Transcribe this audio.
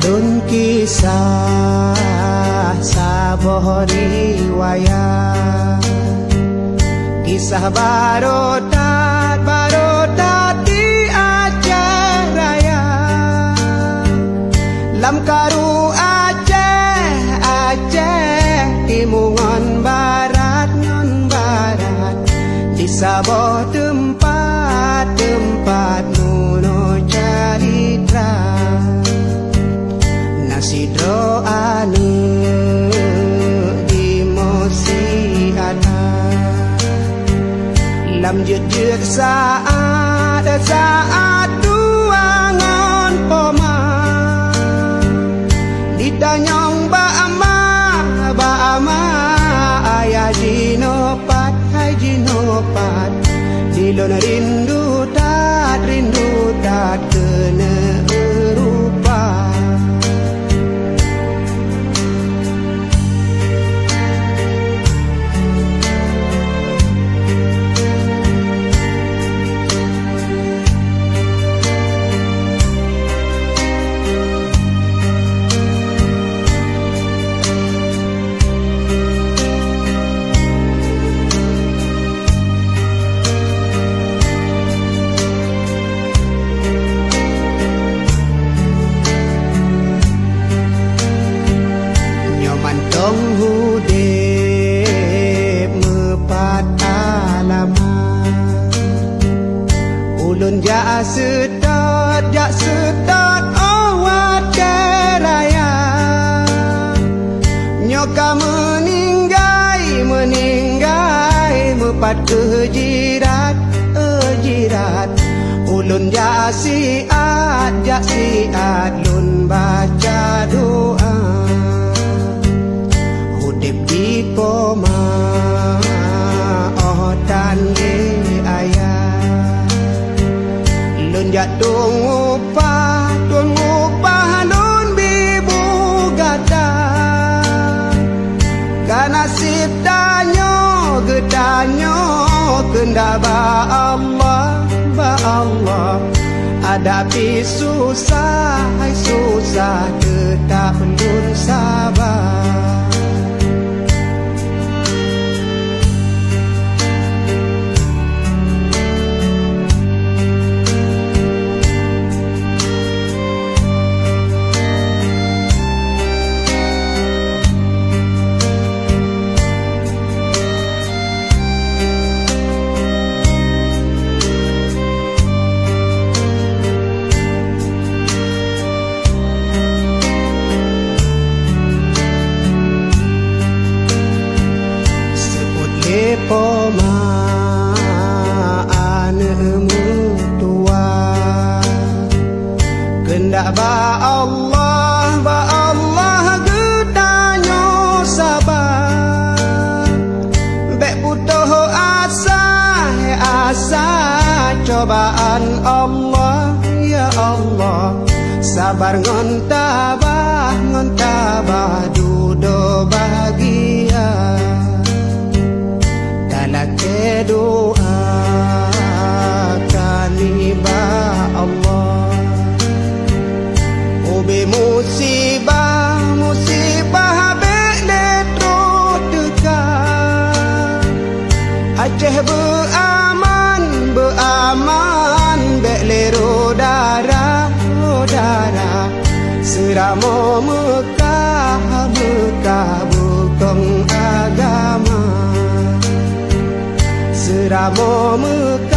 Ulun kisah saboh riwayat, kisah barodat di Aceh Raya. Lam karu Aceh timungan barat non barat, di saboh tempat nuno caritra. Nasi doane di mosi ada, lam jejak saat tuangan poma, ditanyong ba'ama ayah jinopat hai jinopat, dilon rindu tat kena erupa. Tong hudip mepat alamat, ulun jak sedot awat keraya. Nyoka meninggai mepat kejirat ulun jak siat lun baca doa. Di poma dan di ayah, lun jatuh ngupah lun bibu gata. Kanasib gedanyo kenda ba Allah, hadapi susah tetap lun sabar. Poma anemu tua, kendak ba Allah getanyo sabar. Bek butuh asa cobaan Allah, ya Allah. Sabar ngon tabah dudo bahagia. Laki doa kami ba Allah, ube musibah beletro dekat. Aceh beaman belero darah seramo Mekah bukong agama. Seramo Mekah